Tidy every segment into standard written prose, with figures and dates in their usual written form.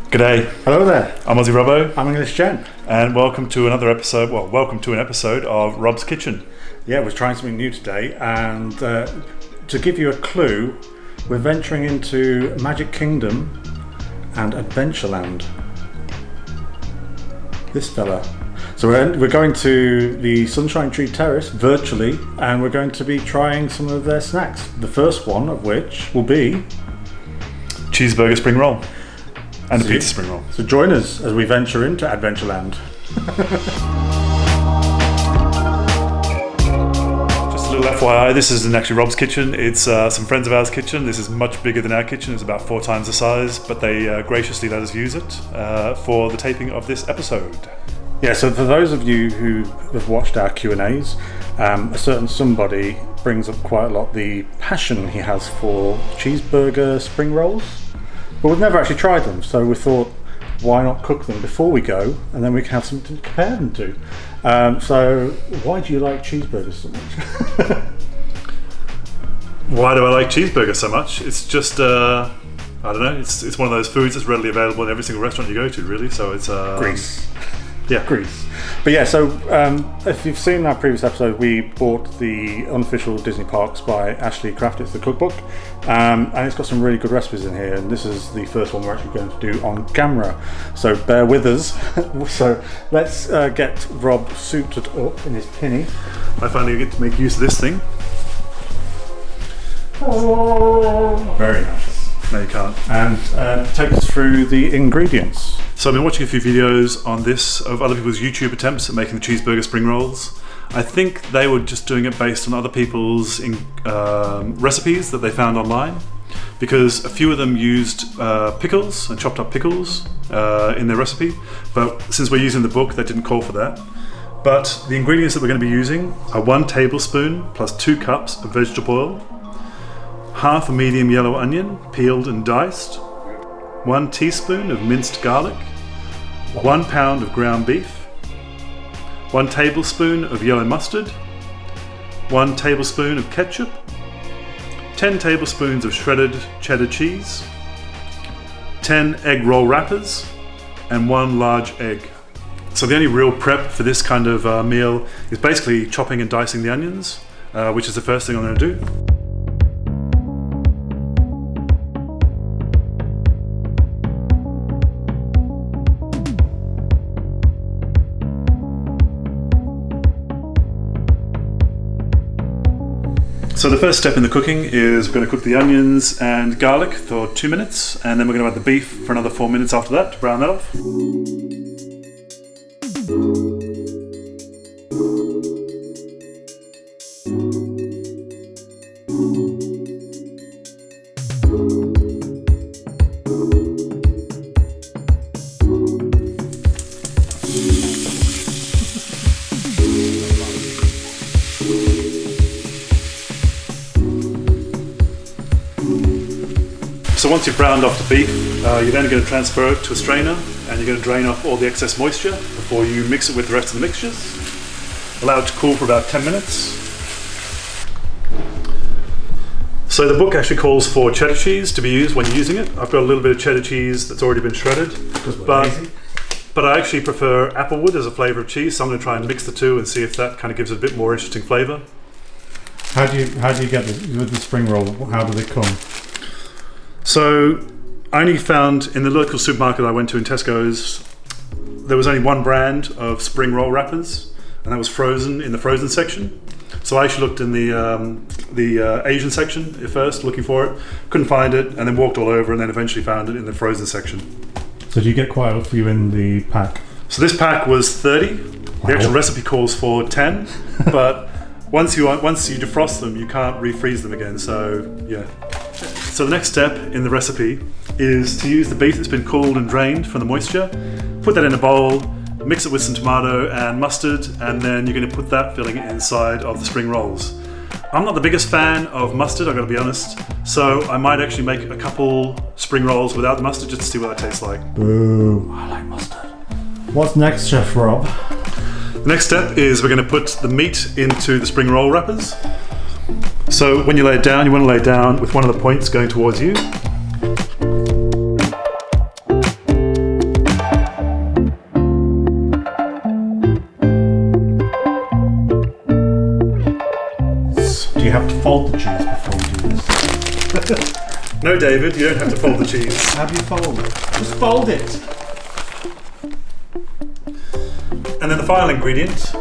G'day. Hello there. I'm Aussie Robbo. I'm English Jen. And welcome to another episode, welcome to an episode of Rob's Kitchen. Yeah, we're trying something new today, and to give you a clue, we're venturing into Magic Kingdom and Adventureland. This fella. So we're going to the Sunshine Tree Terrace virtually, and we're going to be trying some of their snacks. The first one of which will be Cheeseburger Spring Roll. And a pizza spring roll. So join us as we venture into Adventureland. Just a little FYI, this isn't actually Rob's kitchen. It's some friends of ours' kitchen. This is much bigger than our kitchen. It's about 4 times the size, but they graciously let us use it for the taping of this episode. Yeah, so for those of you who have watched our Q&As, a certain somebody brings up quite a lot the passion he has for Cheeseburger Spring Rolls. But we've never actually tried them, so we thought, why not cook them before we go, and then we can have something to compare them to. So, why do you like cheeseburgers so much? Why do I like cheeseburgers so much? It's just, I don't know, it's one of those foods that's readily available in every single restaurant you go to, really, so it's... Greece. Yeah. Greece. But yeah, so if you've seen our previous episode, we bought the unofficial Disney Parks by Ashley Craft. It's the cookbook, and it's got some really good recipes in here, and this is the first one we're actually going to do on camera, so bear with us. So let's get Rob suited up in his pinny. I finally get to make use of this thing. Very nice. No, you can't. And take us through the ingredients. So I've been watching a few videos on this of other people's YouTube attempts at making the cheeseburger spring rolls. I think they were just doing it based on other people's recipes that they found online, because a few of them used pickles and chopped up pickles in their recipe, but since we're using the book, they didn't call for that. But the ingredients that we're going to be using are 1 tablespoon plus 2 cups of vegetable oil, half a medium yellow onion, peeled and diced, 1 teaspoon of minced garlic, 1 pound of ground beef, 1 tablespoon of yellow mustard, 1 tablespoon of ketchup, 10 tablespoons of shredded cheddar cheese, 10 egg roll wrappers, and 1 large egg. So the only real prep for this kind of meal is basically chopping and dicing the onions, which is the first thing I'm going to do. So the first step in the cooking is we're going to cook the onions and garlic for 2 minutes, and then we're going to add the beef for another 4 minutes after that to brown that off. So once you've browned off the beef, you're then going to transfer it to a strainer, and you're going to drain off all the excess moisture before you mix it with the rest of the mixtures. Allow it to cool for about 10 minutes. So the book actually calls for cheddar cheese to be used when you're using it. I've got a little bit of cheddar cheese that's already been shredded, but I actually prefer applewood as a flavour of cheese, so I'm going to try and mix the two and see if that kind of gives it a bit more interesting flavour. How do you get this with the spring roll? How do they come? So I only found in the local supermarket I went to in Tesco's, there was only one brand of spring roll wrappers, and that was frozen in the frozen section. So I actually looked in the Asian section at first, looking for it, couldn't find it, and then walked all over, and then eventually found it in the frozen section. So do you get quite a few in the pack? So this pack was 30. Wow. The actual recipe calls for 10, but once you defrost them, you can't refreeze them again. So yeah. So the next step in the recipe is to use the beef that's been cooled and drained from the moisture, put that in a bowl, mix it with some tomato and mustard, and then you're going to put that filling inside of the spring rolls. I'm not the biggest fan of mustard, I've got to be honest, so I might actually make a couple spring rolls without the mustard just to see what that tastes like. Boo. I like mustard. What's next, Chef Rob? The next step is we're going to put the meat into the spring roll wrappers. So when you lay it down, you want to lay it down with one of the points going towards you. fold the cheese before we do this? No, David, you don't have to fold the cheese. How do you fold it? Just fold it. And then the final ingredient,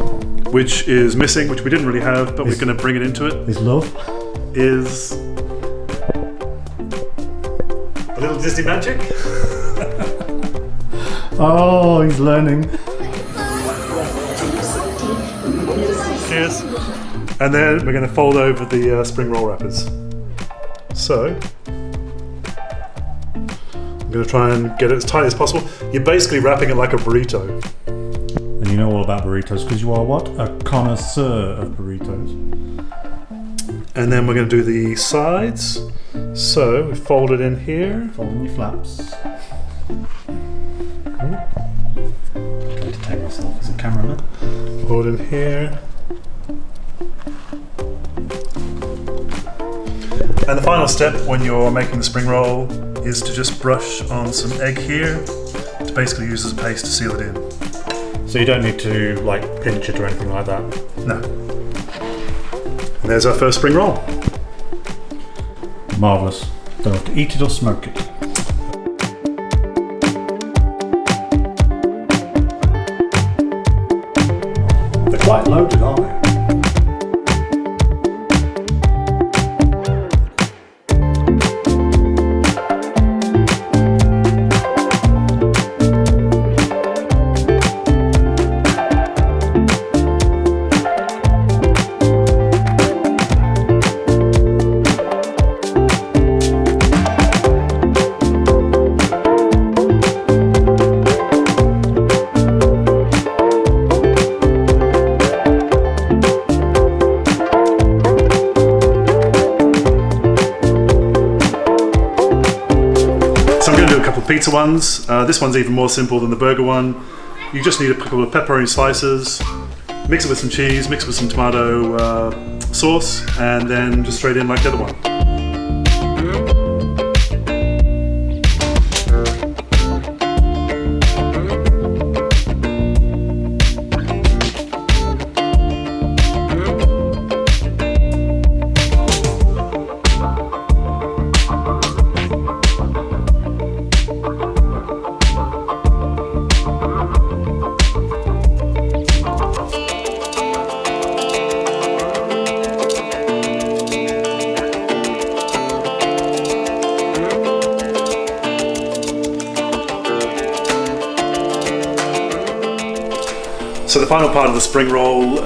which is missing, which we didn't really have, but we're going to bring it into it, Is love. is a little Disney magic. Oh, he's learning. Cheers. And then we're going to fold over the spring roll wrappers. So, I'm going to try and get it as tight as possible. You're basically wrapping it like a burrito. And you know all about burritos because you are what? A connoisseur of burritos. And then we're going to do the sides. So, we fold it in here. Fold in your flaps. I'm going to take myself as a cameraman. Fold in here. And the final step when you're making the spring roll is to just brush on some egg here to basically use as a paste to seal it in. So you don't need to like pinch it or anything like that? No. And there's our first spring roll. Marvellous. Don't have to eat it or smoke it. They're quite loaded, aren't they? Pizza ones. This one's even more simple than the burger one. You just need a couple of pepperoni slices, mix it with some cheese, mix it with some tomato sauce, and then just straight in like the other one. So the final part of the spring roll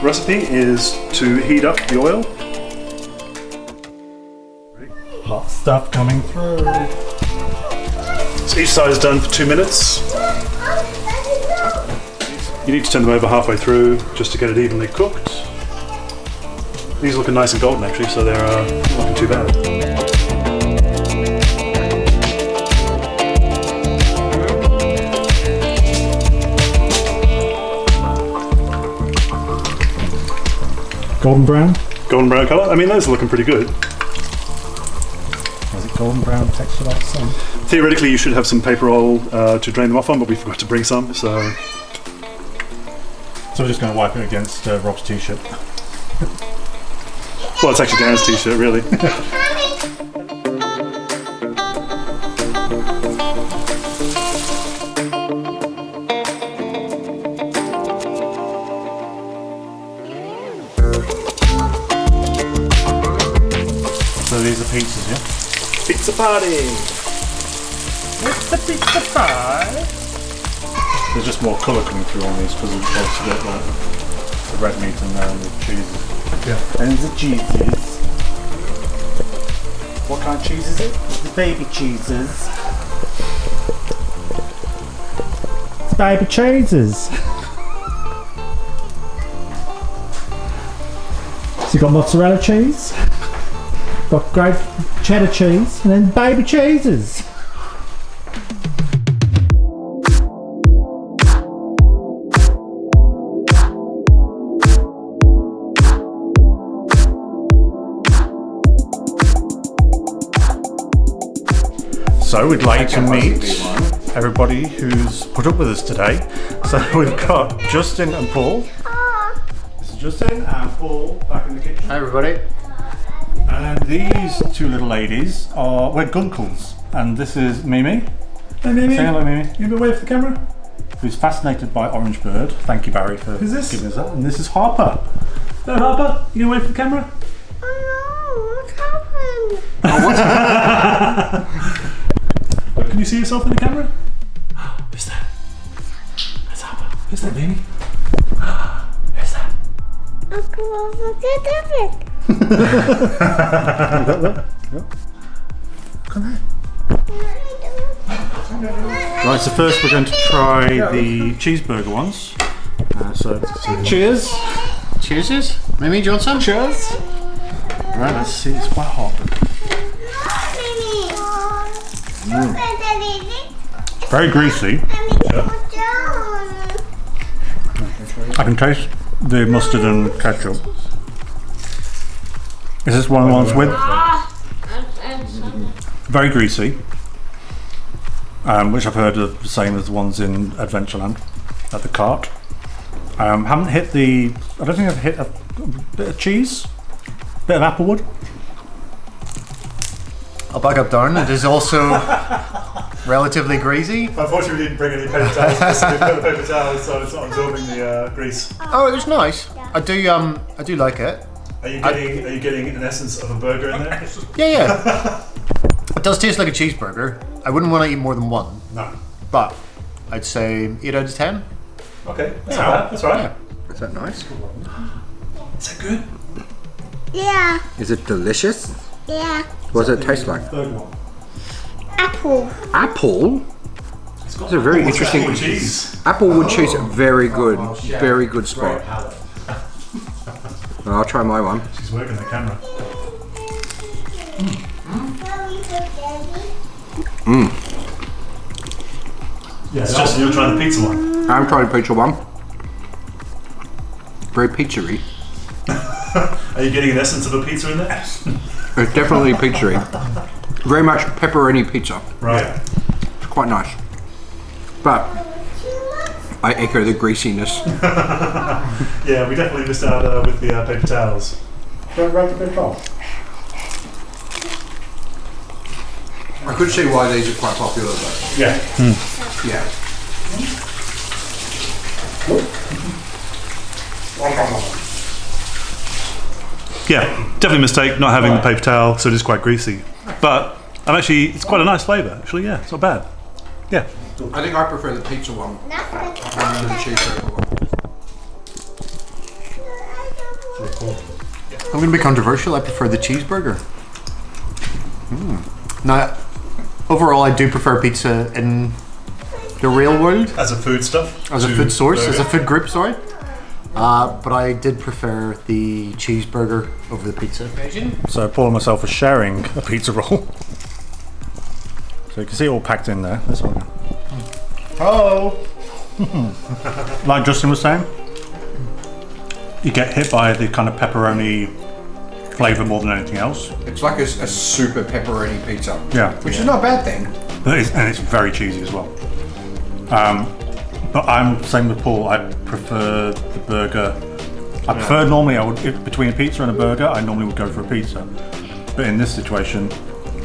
recipe is to heat up the oil. Hot stuff coming through. So each side is done for 2 minutes. You need to turn them over halfway through just to get it evenly cooked. These are looking nice and golden actually, so they're not looking too bad. Golden brown? Golden brown colour? I mean, those are looking pretty good. Is it golden brown texture like sun? Theoretically, you should have some paper roll to drain them off on, but we forgot to bring some, so... So we're just going to wipe it against Rob's t-shirt. Well, it's actually Dan's t-shirt, really. So these are pizzas, yeah? Pizza party! It's the pizza pie! There's just more colour coming through on these because we've also got like the red meat and the cheese. Yeah. And the cheeses. What kind of cheese is it? It's the baby cheeses. It's baby cheeses. So you got mozzarella cheese, got great cheddar cheese, and then baby cheeses. So we'd like to meet everybody who's put up with us today. So we've got Justin and Paul. This is Justin and Paul back in the kitchen. Hi everybody. And these two little ladies we're Guncles, and this is Mimi. Hey Mimi. Say hello, Mimi. You been waving for the camera? Who's fascinated by Orange Bird. Thank you, Barry, for Who's this? giving us that. And this is Harper. Hello Harper, you gonna wave for the camera? Oh no, what happened? Look, can you see yourself in the camera? Who's that? That's Harper. Who's that, Mimi? Who's that? Uncle Rob, get Come here. Right, so first we're going to try the cheeseburger ones. So, cheers. Cheers. Mimi, do you want some? Cheers. Right, let's see, it's quite hot. Very greasy. I can taste the mustard and ketchup. Is this one of the ones with? Very greasy, which I've heard are the same as the ones in Adventureland at the cart. Haven't hit the. I don't think I've hit a bit of cheese, bit of applewood. I'll back up down. It is also relatively greasy. Unfortunately, we didn't bring any paper towels because we've got the paper towels, so it's not absorbing the grease. Oh, it was nice. I do like it. Are you getting an essence of a burger in there? Yeah. It does taste like a cheeseburger. I wouldn't want to eat more than one. No. But I'd say 8 out of 10. Okay, that's not bad. That's right. Yeah. Is that nice? Is that good? Yeah, Is it delicious? yeah. What does it taste like? Apple. Apple? It's a very interesting. With cheese. Applewood cheese, very good spot. I'll try my one. She's working the camera. Yeah, it's just you're trying the pizza one. I'm trying the pizza one. Very pizza-y. Are you getting an essence of a pizza in there? It's definitely pizza-y. Very much pepperoni pizza. Right. It's quite nice. But I echo the greasiness. Yeah, we definitely missed out with the paper towels. Don't wrap the bit off. I could see why these are quite popular though. Yeah. Yeah. Yeah, definitely a mistake not having the paper towel, so it is quite greasy. But it's quite a nice flavour actually, yeah, it's not bad. Yeah. I think I prefer the pizza one than the cheeseburger one. I'm going to be controversial. I prefer the cheeseburger. Now, overall, I do prefer pizza in the real world. As a food stuff? As a food source, as a food group, sorry. But I did prefer the cheeseburger over the pizza. So Paul and myself are sharing a pizza roll. So you can see it all packed in there. This one. Oh! Like Justin was saying, you get hit by the kind of pepperoni flavour more than anything else. It's like a super pepperoni pizza. Yeah. Which is not a bad thing. But it's very cheesy as well. But I'm same with Paul. I prefer the burger. I prefer normally between a pizza and a burger. I normally would go for a pizza. But in this situation,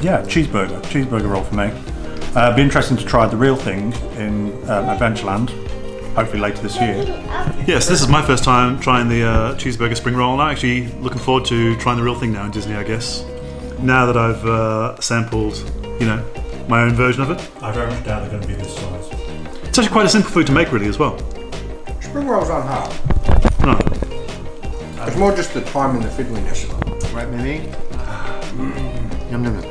yeah, cheeseburger roll for me. It'd be interesting to try the real thing in Adventureland, hopefully later this year. Yes, this is my first time trying the Cheeseburger Spring Roll, and I'm actually looking forward to trying the real thing now in Disney, I guess. Now that I've sampled, my own version of it. I very much doubt they're going to be this size. It's actually quite a simple food to make, really, as well. Spring rolls aren't hard. No. It's more just the time and the fiddliness. Right, Mimi? Yum, yum, yum.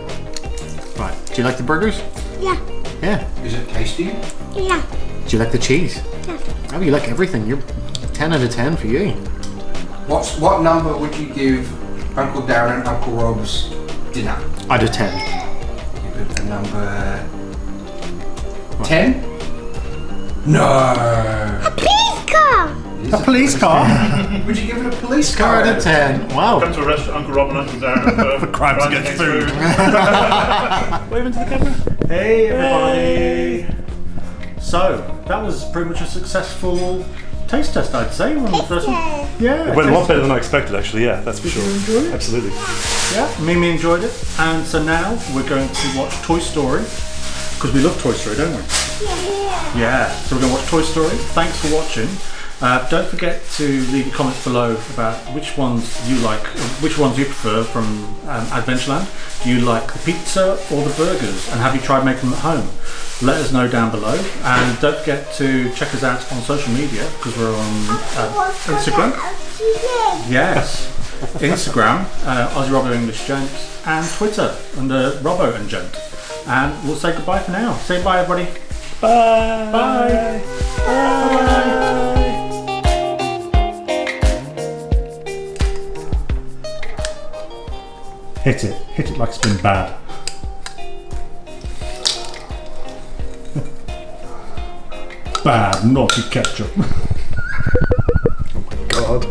Right, do you like the burgers? Yeah, Yeah. Is it tasty? yeah. Do you like the cheese? Yeah. Oh, you like everything. You're 10 out of 10 for you. What number would you give Uncle Darren and Uncle Rob's dinner? Out of 10. Give it a number 10? No. Please come. A police car? Would you give it a police Car car? out of 10. Wow. Come to a restaurant, Uncle Rob and Uncle Darren for crimes against food. Wave into the camera. Hey everybody! So, that was pretty much a successful taste test, I'd say. One of the first ones. Yeah. It went a lot taste better than I expected, actually. Yeah, that's for Did sure. you enjoy it? Absolutely. Yeah, Mimi enjoyed it. And so now we're going to watch Toy Story. Because we love Toy Story, don't we? Yeah. So we're going to watch Toy Story. Thanks for watching. Don't forget to leave your comments below about which ones you like, which ones you prefer from Adventureland. Do you like the pizza or the burgers? And have you tried making them at home? Let us know down below. And don't forget to check us out on social media because we're on Instagram. Yes. Instagram, Aussie Robbo English Gent, and Twitter under Robbo and Gent. And we'll say goodbye for now. Say bye, everybody. Bye. Bye. Bye. Hit it like it's been bad. Bad, naughty ketchup. God.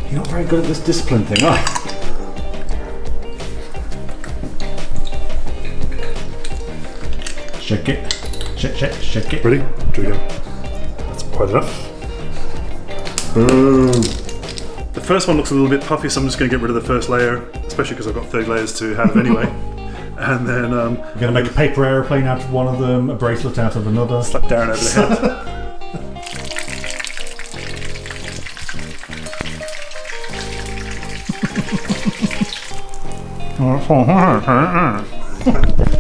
You're not very good at this discipline thing, are you? Shake it. Shake it. Ready? Do we go? That's quite enough. Boom. The first one looks a little bit puffy, so I'm just going to get rid of the first layer, especially because I've got 30 layers to have anyway. And then We're going to make a paper aeroplane out of one of them, a bracelet out of another. slap Darren over the head.